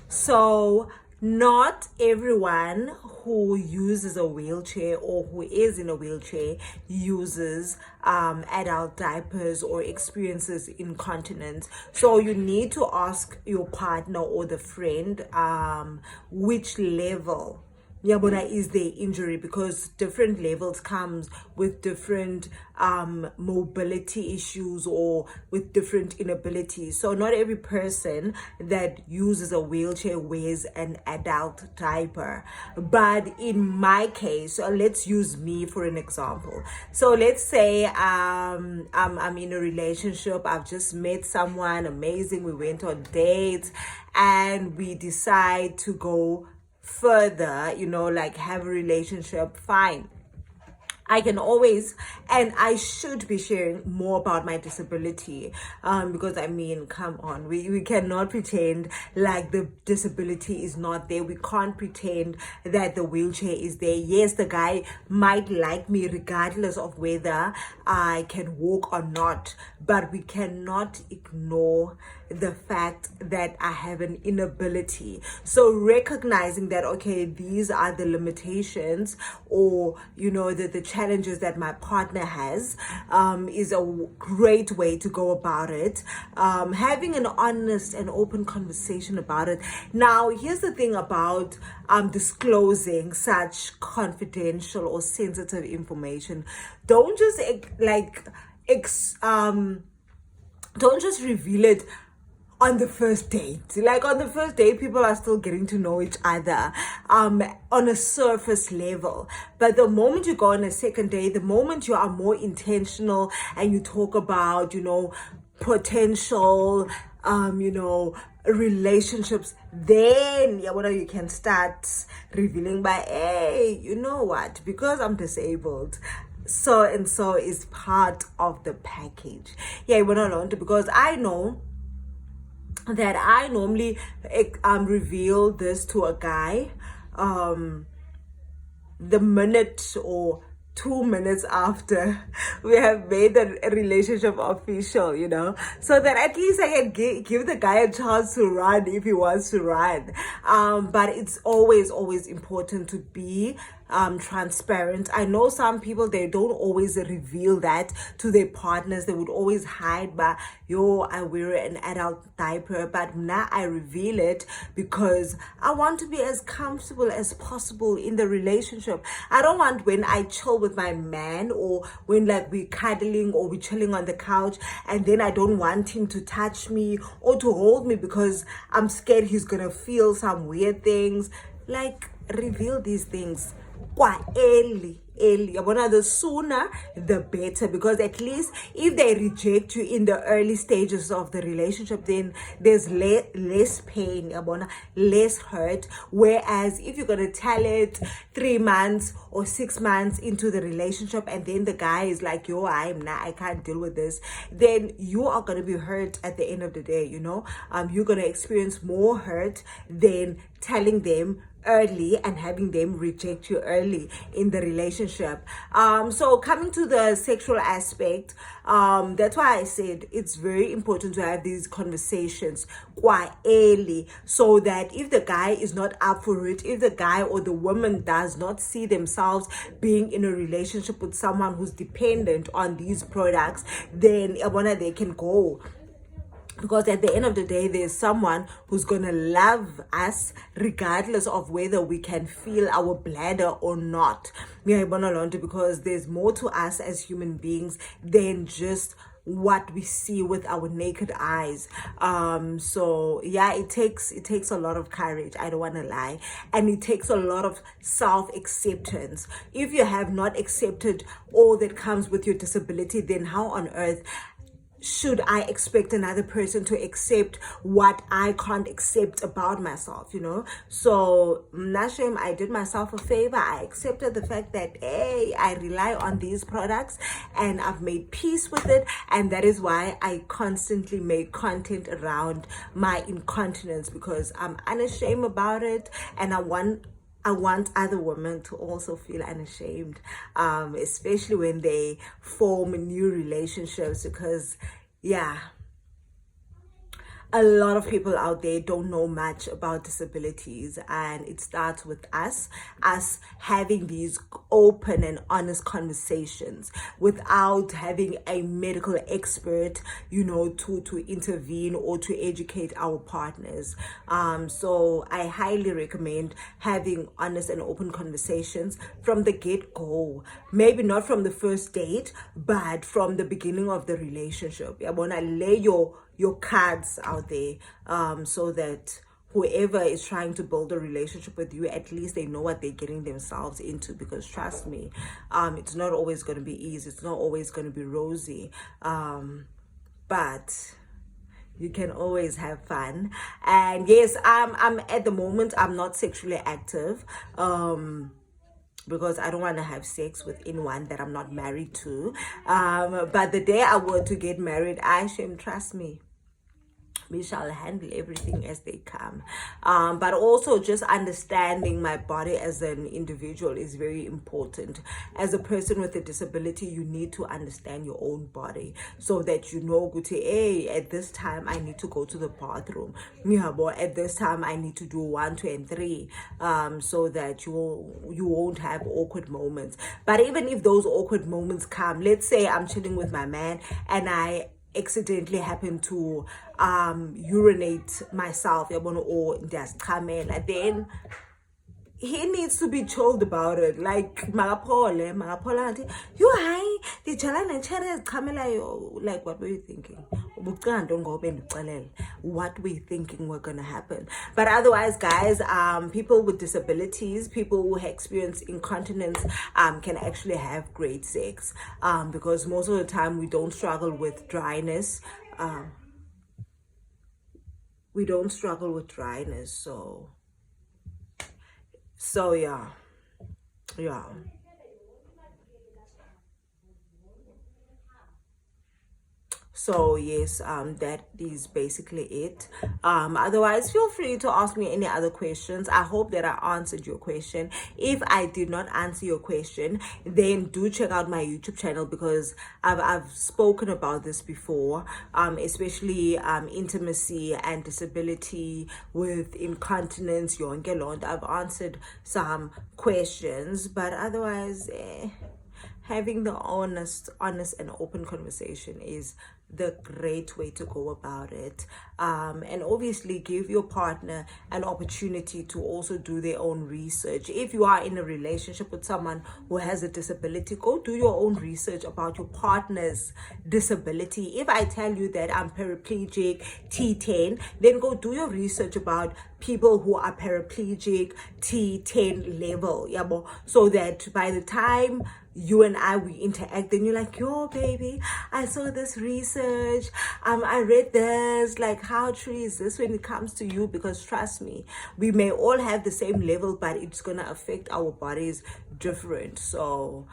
So not everyone who uses a wheelchair or who is in a wheelchair uses adult diapers or experiences incontinence. So you need to ask your partner or the friend which level Yabona is the injury, because different levels comes with different mobility issues or with different inabilities. So not every person that uses a wheelchair wears an adult diaper. But in my case, let's use me for an example. So let's say I'm in a relationship. I've just met someone amazing. We went on dates and we decide to go further, like have a relationship. Fine, I can always, and I should be sharing more about my disability, because I mean, come on, we cannot pretend like the disability is not there. We can't pretend that the wheelchair is there. Yes, the guy might like me regardless of whether I can walk or not, but we cannot ignore the fact that I have an inability. So recognizing that, okay, these are the limitations, or the challenges that my partner has, is a great way to go about it. Having an honest and open conversation about it. Now, here's the thing about disclosing such confidential or sensitive information. Don't just don't just reveal it on the first date. Like on the first date, people are still getting to know each other on a surface level. But the moment you go on a second date, the moment you are more intentional and you talk about, potential, relationships, then you can start revealing by, hey, you know what, because I'm disabled, so and so is part of the package. Yeah, we're not alone, because I know that I normally reveal this to a guy the minute or 2 minutes after we have made the relationship official, so that at least I can give the guy a chance to run if he wants to run. But it's always important to be transparent. I know some people, they don't always reveal that to their partners. They would always hide, but I wear an adult diaper. But now I reveal it because I want to be as comfortable as possible in the relationship. I don't want, when I chill with my man, or when like we're cuddling or we're chilling on the couch, and then I don't want him to touch me or to hold me because I'm scared he's gonna feel some weird things. Like, reveal these things quite early. The sooner the better, because at least if they reject you in the early stages of the relationship, then there's less pain, less hurt. Whereas if you're gonna tell it 3 months or 6 months into the relationship, and then the guy is like, I can't deal with this, then you are gonna be hurt at the end of the day. You're gonna experience more hurt than telling them early and having them reject you early in the relationship. So coming to the sexual aspect, that's why I said it's very important to have these conversations quite early, so that if the guy is not up for it, if the guy or the woman does not see themselves being in a relationship with someone who's dependent on these products, then they can go. Because at the end of the day, there's someone who's gonna love us regardless of whether we can feel our bladder or not. Because there's more to us as human beings than just what we see with our naked eyes. So yeah, it takes a lot of courage, I don't want to lie, and it takes a lot of self-acceptance. If you have not accepted all that comes with your disability, then how on earth should I expect another person to accept what I can't accept about myself, So, Nashem, I did myself a favor. I accepted the fact that, hey, I rely on these products and I've made peace with it. And that is why I constantly make content around my incontinence, because I'm unashamed about it, and I want other women to also feel unashamed, especially when they form new relationships, because a lot of people out there don't know much about disabilities, and it starts with us having these open and honest conversations without having a medical expert, to intervene or to educate our partners. So I highly recommend having honest and open conversations from the get-go. Maybe not from the first date, but from the beginning of the relationship. I want to lay your cards out there, so that whoever is trying to build a relationship with you, at least they know what they're getting themselves into. Because trust me, it's not always going to be easy, it's not always going to be rosy, but you can always have fun. And yes, I'm at the moment, I'm not sexually active, because I don't want to have sex with anyone that I'm not married to. But the day I were to get married, trust me, we shall handle everything as they come. But also just understanding my body as an individual is very important. As a person with a disability, you need to understand your own body, so that you know, hey, at this time I need to go to the bathroom. At this time I need to do 1, 2, and 3, so that you won't have awkward moments. But even if those awkward moments come, let's say I'm chilling with my man and I accidentally happen to urinate myself, or then he needs to be told about it. Like, magapole, you hi, the chalana cherries camela. Like, what were you thinking? What were you thinking were gonna happen? But otherwise, guys, people with disabilities, people who experience incontinence, can actually have great sex, because most of the time we don't struggle with dryness. So yeah. So yes, that is basically it. Otherwise, feel free to ask me any other questions. I hope that I answered your question. If I did not answer your question, then do check out my YouTube channel, because I've spoken about this before, especially intimacy and disability with incontinence, yonke lonto. I've answered some questions, but otherwise, having the honest and open conversation is the great way to go about it. And obviously give your partner an opportunity to also do their own research. If you are in a relationship with someone who has a disability, go do your own research about your partner's disability. If I tell you that I'm paraplegic T10, then go do your research about people who are paraplegic T10 level, so that by the time you and we interact, then you're like, yo baby, I saw this research, I read this, like, how true is this when it comes to you? Because trust me, we may all have the same level, but it's gonna affect our bodies different. So